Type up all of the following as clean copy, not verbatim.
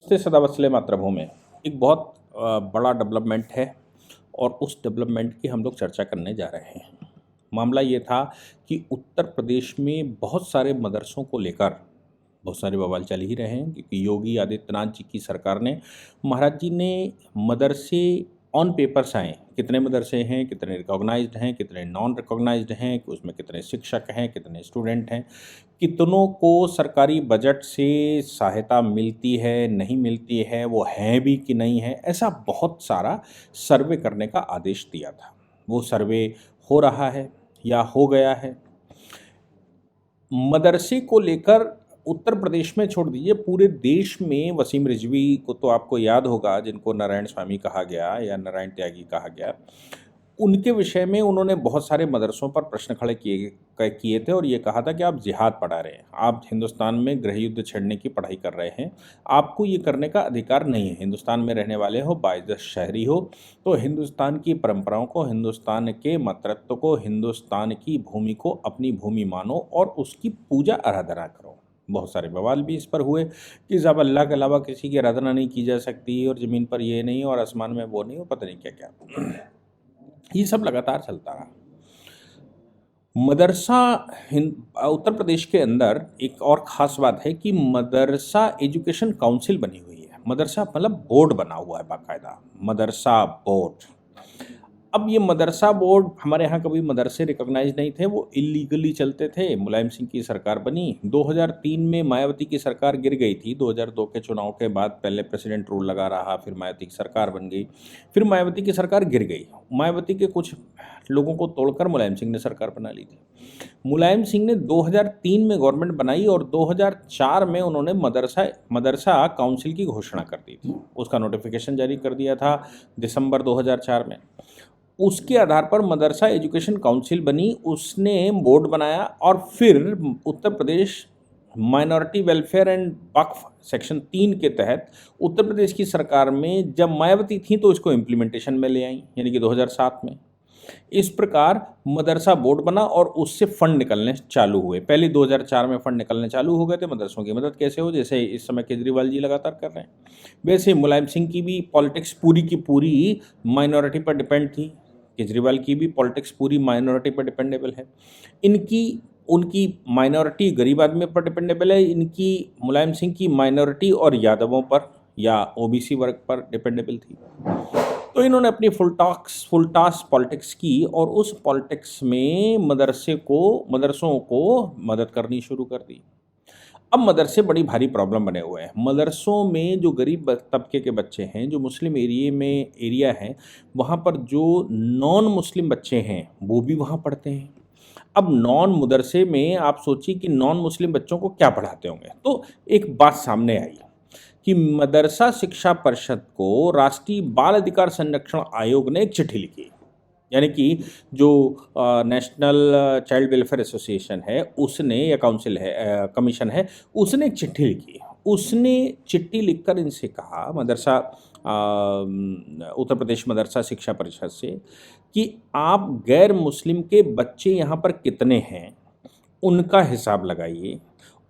से सदा वसले मातृभूमि एक बहुत बड़ा डेवलपमेंट है और उस डेवलपमेंट की हम लोग चर्चा करने जा रहे हैं। मामला ये था कि उत्तर प्रदेश में बहुत सारे मदरसों को लेकर बहुत सारे बवाल चल ही रहे हैं क्योंकि योगी आदित्यनाथ जी की सरकार ने महाराज जी ने मदरसे ऑन पेपर्स आए, कितने मदरसे हैं, कितने रिकॉग्नाइज्ड हैं, कितने नॉन रिकॉग्नाइज्ड हैं, कि उसमें कितने शिक्षक हैं, कितने स्टूडेंट हैं, कितनों को सरकारी बजट से सहायता मिलती है, नहीं मिलती है, वो है भी कि नहीं है, ऐसा बहुत सारा सर्वे करने का आदेश दिया था। वो सर्वे हो रहा है या हो गया है। मदरसे को लेकर उत्तर प्रदेश में छोड़ दीजिए, पूरे देश में वसीम रिजवी को तो आपको याद होगा, जिनको नारायण स्वामी कहा गया या नारायण त्यागी कहा गया। उनके विषय में उन्होंने बहुत सारे मदरसों पर प्रश्न खड़े किए थे और ये कहा था कि आप जिहाद पढ़ा रहे हैं, आप हिंदुस्तान में गृह युद्ध छेड़ने की पढ़ाई कर रहे हैं, आपको ये करने का अधिकार नहीं है। हिंदुस्तान में रहने वाले हो, बाइज्जत शहरी हो, तो हिंदुस्तान की परंपराओं को, हिंदुस्तान के मातृत्व को, हिंदुस्तान की भूमि को अपनी भूमि मानो और उसकी पूजा आराधना करो। बहुत सारे बवाल भी इस पर हुए कि जब अल्लाह के अलावा किसी की आराधना नहीं की जा सकती और ज़मीन पर ये नहीं और आसमान में वो नहीं हो, पता नहीं क्या क्या ये सब लगातार चलता रहा। मदरसा उत्तर प्रदेश के अंदर एक और ख़ास बात है कि मदरसा एजुकेशन काउंसिल बनी हुई है। मदरसा मतलब बोर्ड बना हुआ है बाकायदा, मदरसा बोर्ड। अब ये मदरसा बोर्ड हमारे यहाँ कभी मदरसे रिकॉग्नाइज नहीं थे, वो इलीगली चलते थे। मुलायम सिंह की सरकार बनी, 2003 में मायावती की सरकार गिर गई थी। 2002 के चुनाव के बाद पहले प्रेसिडेंट रूल लगा रहा, फिर मायावती की सरकार बन गई, फिर मायावती की सरकार गिर गई। मायावती के कुछ लोगों को तोड़कर मुलायम सिंह ने सरकार बना ली थी। मुलायम सिंह ने 2003 में गवर्नमेंट बनाई और 2004 में उन्होंने मदरसा काउंसिल की घोषणा कर दी थी। उसका नोटिफिकेशन जारी कर दिया था दिसंबर 2004 में। उसके आधार पर मदरसा एजुकेशन काउंसिल बनी, उसने बोर्ड बनाया और फिर Uttar Pradesh minority welfare and Waqf section 3 के तहत उत्तर प्रदेश की सरकार में जब मायावती थी तो इसको इम्प्लीमेंटेशन में ले आई, यानी कि 2007 में। इस प्रकार मदरसा बोर्ड बना और उससे फंड निकलने चालू हुए। पहले 2004 में फंड निकलने चालू हो गए थे। मदरसों की मदद कैसे हो, जैसे इस समय केजरीवाल जी लगातार कर रहे हैं, वैसे मुलायम सिंह की भी पॉलिटिक्स पूरी की पूरी माइनॉरिटी पर डिपेंड थी। केजरीवाल की भी पॉलिटिक्स पूरी माइनॉरिटी पर डिपेंडेबल है। उनकी माइनॉरिटी गरीब आदमी पर डिपेंडेबल है, इनकी मुलायम सिंह की माइनॉरिटी और यादवों पर या ओबीसी वर्ग पर डिपेंडेबल थी। तो इन्होंने अपनी फुल टास पॉलिटिक्स की और उस पॉलिटिक्स में मदरसों को मदद करनी शुरू कर दी। अब मदरसे बड़ी भारी प्रॉब्लम बने हुए हैं। मदरसों में जो गरीब तबके के बच्चे हैं, जो मुस्लिम एरिया है, वहाँ पर जो नॉन मुस्लिम बच्चे हैं वो भी वहाँ पढ़ते हैं। अब नॉन मदरसे में आप सोचिए कि नॉन मुस्लिम बच्चों को क्या पढ़ाते होंगे। तो एक बात सामने आई कि मदरसा शिक्षा परिषद को राष्ट्रीय बाल अधिकार संरक्षण आयोग ने एक चिट्ठी लिखी, यानी कि जो नेशनल चाइल्ड वेलफेयर एसोसिएशन है उसने, या काउंसिल है, कमीशन है, उसने एक चिट्ठी लिखी। उसने चिट्ठी लिखकर इनसे कहा, उत्तर प्रदेश मदरसा शिक्षा परिषद से, कि आप गैर मुस्लिम के बच्चे यहाँ पर कितने हैं उनका हिसाब लगाइए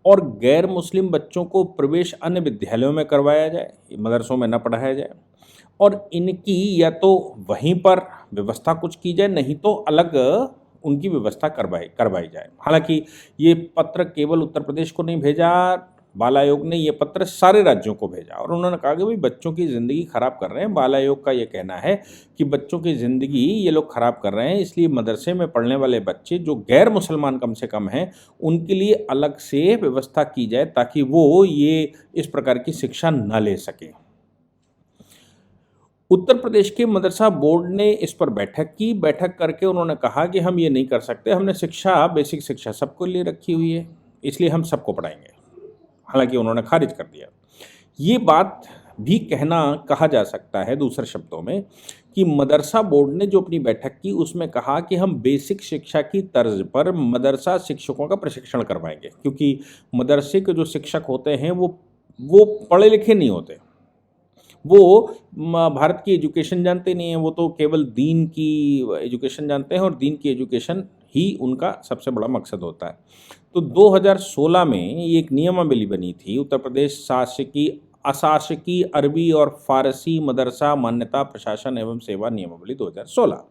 और गैर मुस्लिम बच्चों को प्रवेश अन्य विद्यालयों में करवाया जाए, मदरसों में न पढ़ाया जाए, और इनकी या तो वहीं पर व्यवस्था कुछ की जाए, नहीं तो अलग उनकी व्यवस्था करवाई जाए। हालांकि ये पत्र केवल उत्तर प्रदेश को नहीं भेजा, बाल आयोग ने ये पत्र सारे राज्यों को भेजा और उन्होंने कहा कि भाई बच्चों की ज़िंदगी ख़राब कर रहे हैं। बाल आयोग का ये कहना है कि बच्चों की ज़िंदगी ये लोग ख़राब कर रहे हैं, इसलिए मदरसे में पढ़ने वाले बच्चे जो गैर मुसलमान कम से कम हैं उनके लिए अलग से व्यवस्था की जाए ताकि वो ये इस प्रकार की शिक्षा न ले सकें। उत्तर प्रदेश के मदरसा बोर्ड ने इस पर बैठक करके उन्होंने कहा कि हम ये नहीं कर सकते, हमने बेसिक शिक्षा सबको लिए रखी हुई है, इसलिए हम सबको पढ़ाएंगे। हालांकि उन्होंने खारिज कर दिया। ये बात भी कहा जा सकता है दूसरे शब्दों में कि मदरसा बोर्ड ने जो अपनी बैठक की उसमें कहा कि हम बेसिक शिक्षा की तर्ज पर मदरसा शिक्षकों का प्रशिक्षण करवाएंगे, क्योंकि मदरसे के जो शिक्षक होते हैं वो पढ़े लिखे नहीं होते, वो भारत की एजुकेशन जानते नहीं हैं, वो तो केवल दीन की एजुकेशन जानते हैं और दीन की एजुकेशन ही उनका सबसे बड़ा मकसद होता है। तो 2016 में ये एक नियमावली बनी थी उत्तर प्रदेश शासकीय अशासकीय अरबी और फारसी मदरसा मान्यता प्रशासन एवं सेवा नियमावली 2016।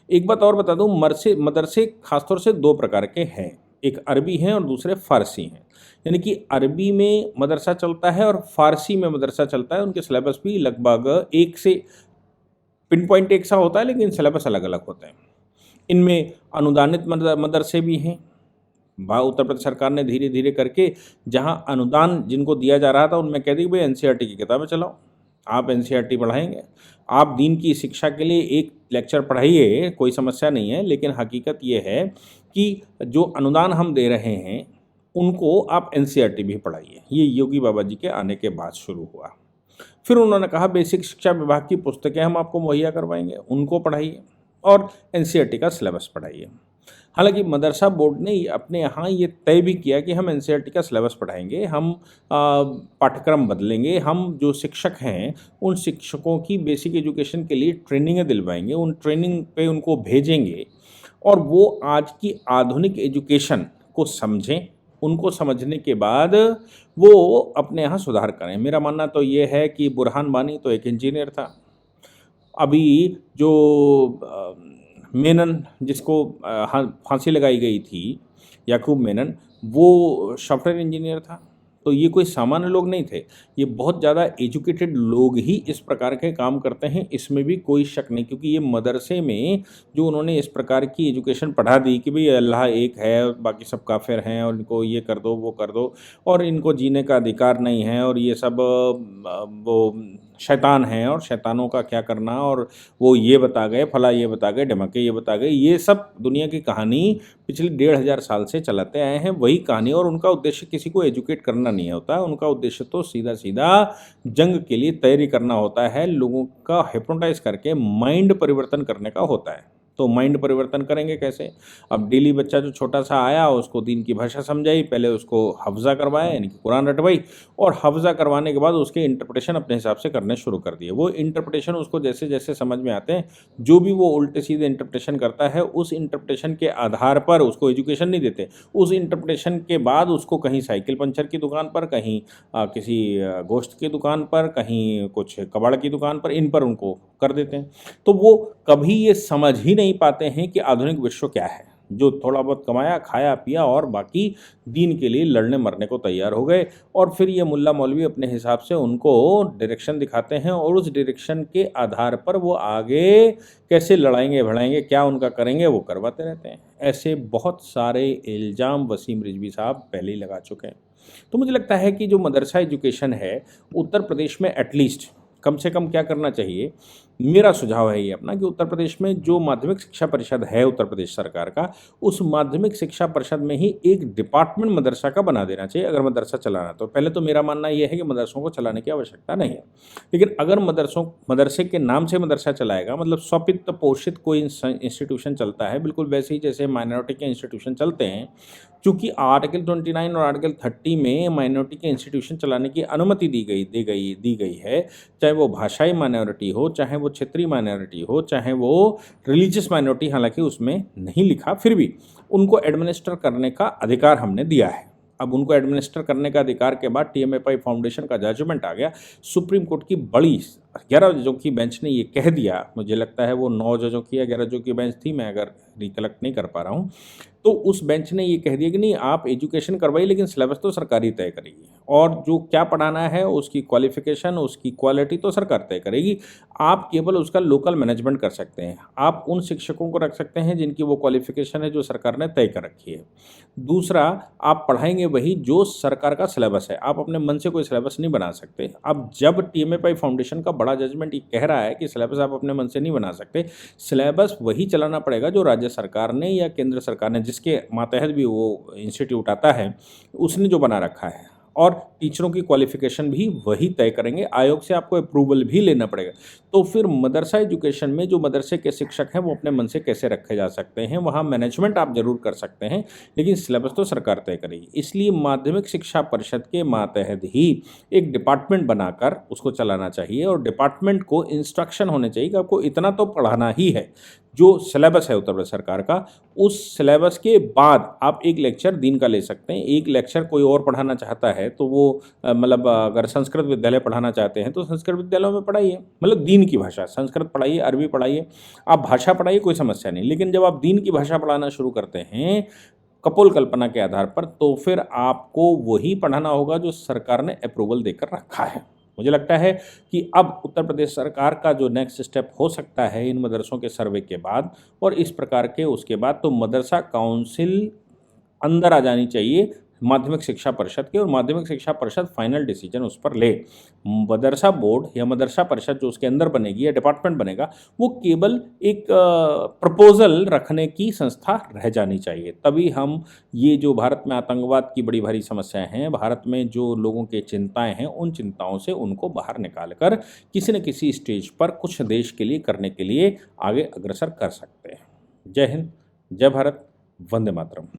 एक बात और बता दूं, मदरसे खासतौर से दो प्रकार के हैं, एक अरबी हैं और दूसरे फारसी हैं। यानी कि अरबी में मदरसा चलता है और फारसी में मदरसा चलता है। उनके सिलेबस भी लगभग एक से पिन पॉइंट एक सा होता है, लेकिन सिलेबस अलग अलग होते हैं। इनमें अनुदानित मदरसे भी हैं। उत्तर प्रदेश सरकार ने धीरे धीरे करके जहां अनुदान जिनको दिया जा रहा था उनमें कह दी भाई एनसीईआरटी की किताबें चलाओ, आप एनसीईआरटी पढ़ाएंगे, आप दीन की शिक्षा के लिए एक लेक्चर पढ़ाइए, कोई समस्या नहीं है। लेकिन हकीकत ये है कि जो अनुदान हम दे रहे हैं उनको आप एनसीईआरटी भी पढ़ाइए। ये योगी बाबा जी के आने के बाद शुरू हुआ। फिर उन्होंने कहा बेसिक शिक्षा विभाग की पुस्तकें हम आपको मुहैया करवाएंगे, उनको पढ़ाइए और एनसीईआरटी का सिलेबस पढ़ाइए। हालांकि मदरसा बोर्ड ने अपने यहाँ ये तय भी किया कि हम एनसीईआरटी का सिलेबस पढ़ाएंगे, हम पाठ्यक्रम बदलेंगे, हम जो शिक्षक हैं उन शिक्षकों की बेसिक एजुकेशन के लिए ट्रेनिंगें दिलवाएंगे, उन ट्रेनिंग पे उनको भेजेंगे और वो आज की आधुनिक एजुकेशन को समझें। उनको समझने के बाद वो अपने यहाँ सुधार करें। मेरा मानना तो ये है कि बुरहान वानी तो एक इंजीनियर था, अभी जो मेनन जिसको फांसी लगाई गई थी, याकूब मेनन, वो सॉफ्टवेयर इंजीनियर था। तो ये कोई सामान्य लोग नहीं थे, ये बहुत ज़्यादा एजुकेटेड लोग ही इस प्रकार के काम करते हैं, इसमें भी कोई शक नहीं। क्योंकि ये मदरसे में जो उन्होंने इस प्रकार की एजुकेशन पढ़ा दी कि भाई अल्लाह एक है, बाकी सब काफिर हैं और इनको ये कर दो वो कर दो और इनको जीने का अधिकार नहीं है और ये सब वो शैतान हैं और शैतानों का क्या करना, और वो ये बता गए, फला ये बता गए, ढमके ये बता गए, ये सब दुनिया की कहानी पिछले 1500 साल से चलाते आए हैं, वही कहानी। और उनका उद्देश्य किसी को एजुकेट करना नहीं होता, उनका उद्देश्य तो सीधा सीधा जंग के लिए तैयारी करना होता है, लोगों का हिप्नोटाइज करके माइंड परिवर्तन करने का होता है। तो माइंड परिवर्तन करेंगे कैसे? अब डेली बच्चा जो छोटा सा आया उसको दीन की भाषा समझाई, पहले उसको हफ्ज़ा करवाया यानी कि कुरान रटवाई, और हफ्ज़ा करवाने के बाद उसके इंटरप्रिटेशन अपने हिसाब से करने शुरू कर दिए। वो इंटरप्रिटेशन उसको जैसे जैसे समझ में आते हैं, जो भी वो उल्टे सीधे इंटरप्रिटेशन करता है उस इंटरप्रिटेशन के आधार पर उसको एजुकेशन नहीं देते। उस इंटरप्रिटेशन के बाद उसको कहीं साइकिल पंचर की दुकान पर, कहीं किसी गोश्त की दुकान पर, कहीं कुछ कबाड़ की दुकान पर, इन पर उनको कर देते हैं। तो वो कभी ये समझ ही नहीं पाते हैं कि आधुनिक विश्व क्या है। जो थोड़ा बहुत कमाया, खाया, पिया और बाकी दीन के लिए लड़ने मरने को तैयार हो गए। और फिर ये मुल्ला मौलवी अपने हिसाब से उनको डायरेक्शन दिखाते हैं और उस डायरेक्शन के आधार पर वो आगे कैसे लड़ाएंगे भड़ाएंगे, क्या उनका करेंगे, वो करवाते रहते हैं। ऐसे बहुत सारे इल्ज़ाम वसीम रिजवी साहब पहले ही लगा चुके हैं। तो मुझे लगता है कि जो मदरसा एजुकेशन है उत्तर प्रदेश में एटलीस्ट कम से कम क्या करना चाहिए, मेरा सुझाव है ये अपना, कि उत्तर प्रदेश में जो माध्यमिक शिक्षा परिषद है उत्तर प्रदेश सरकार का, उस माध्यमिक शिक्षा परिषद में ही एक डिपार्टमेंट मदरसा का बना देना चाहिए। अगर मदरसा चलाना तो पहले तो मेरा मानना यह है कि मदरसों को चलाने की आवश्यकता नहीं है, लेकिन अगर मदरसे के नाम से मदरसा चलाएगा, मतलब स्ववित्त पोषित कोई इंस्टीट्यूशन चलता है, बिल्कुल वैसे ही जैसे माइनॉरिटी के इंस्टीट्यूशन चलते हैं। चूँकि आर्टिकल 29 और आर्टिकल 30 में माइनॉरिटी के इंस्टीट्यूशन चलाने की अनुमति दी गई है, चाहे वो भाषाई माइनॉरिटी हो, चाहे वो क्षेत्रीय माइनॉरिटी हो, चाहे वो रिलीजियस माइनॉरिटी, हालांकि उसमें नहीं लिखा, फिर भी उनको एडमिनिस्टर करने का अधिकार हमने दिया है। अब उनको एडमिनिस्टर करने का अधिकार के बाद टीएमएफआई फाउंडेशन का जजमेंट आ गया, सुप्रीम कोर्ट की बड़ी 11 जजों की बेंच ने ये कह दिया, मुझे लगता है वो 9 जजों की या 11 जजों की बेंच थी, मैं अगर रिकलेक्ट नहीं कर पा रहा हूँ, तो उस बेंच ने ये कह दिया कि नहीं, आप एजुकेशन करवाइए लेकिन सिलेबस तो सरकार ही तय करेगी, और जो क्या पढ़ाना है उसकी क्वालिफिकेशन, उसकी क्वालिटी तो सरकार तय करेगी। आप केवल उसका लोकल मैनेजमेंट कर सकते हैं, आप उन शिक्षकों को रख सकते हैं जिनकी वो क्वालिफिकेशन है जो सरकार ने तय कर रखी है। दूसरा, आप पढ़ाएंगे वही जो सरकार का सिलेबस है, आप अपने मन से कोई सिलेबस नहीं बना सकते। अब जब टीएमएफआई फाउंडेशन का बड़ा जजमेंट ये कह रहा है कि सिलेबस आप अपने मन से नहीं बना सकते, सिलेबस वही चलाना पड़ेगा जो राज्य सरकार ने या केंद्र सरकार ने, जिसके मातहत भी वो इंस्टीट्यूट आता है, उसने जो बना रखा है, और टीचरों की क्वालिफिकेशन भी वही तय करेंगे। आयोग से आपको अप्रूवल भी लेना पड़ेगा। तो फिर मदरसा एजुकेशन में जो मदरसे के शिक्षक हैं वो अपने मन से कैसे रखे जा सकते हैं, वहाँ मैनेजमेंट आप जरूर कर सकते हैं, लेकिन सिलेबस तो सरकार तय करेगी। इसलिए माध्यमिक शिक्षा परिषद के मातहत ही एक डिपार्टमेंट बनाकर उसको चलाना चाहिए, और डिपार्टमेंट को इंस्ट्रक्शन होने चाहिए कि आपको इतना तो पढ़ाना ही है। जो सिलेबस है उत्तर प्रदेश सरकार का, उस सिलेबस के बाद आप एक लेक्चर दीन का ले सकते हैं। एक लेक्चर कोई और पढ़ाना चाहता है है तो वो मतलब अगर संस्कृत विद्यालय पढ़ाना चाहते हैं तो संस्कृत विद्यालयों में पढ़ाइए, मतलब दीन की भाषा, संस्कृत पढ़ाइए, अरबी पढ़ाइए, आप भाषा पढ़ाइए, कोई समस्या नहीं। लेकिन जब आप दीन की भाषा पढ़ाना शुरू करते हैं कपोल कल्पना के आधार पर, तो फिर आपको वही पढ़ाना होगा जो सरकार ने अप्रूवल देकर रखा है। मुझे लगता है कि अब उत्तर प्रदेश सरकार का जो नेक्स्ट स्टेप हो सकता है इन मदरसों के सर्वे के बाद और इस प्रकार के उसके बाद, तो मदरसा काउंसिल अंदर आ जानी चाहिए माध्यमिक शिक्षा परिषद की, और माध्यमिक शिक्षा परिषद फाइनल डिसीजन उस पर ले। मदरसा बोर्ड या मदरसा परिषद जो उसके अंदर बनेगी या डिपार्टमेंट बनेगा, वो केवल एक प्रपोजल रखने की संस्था रह जानी चाहिए। तभी हम ये जो भारत में आतंकवाद की बड़ी भारी समस्याएं हैं, भारत में जो लोगों के चिंताएं हैं, उन चिंताओं से उनको बाहर निकाल कर किसी न किसी स्टेज पर कुछ देश के लिए करने के लिए आगे अग्रसर कर सकते हैं। जय हिंद, जय भारत, वंदे मातरम।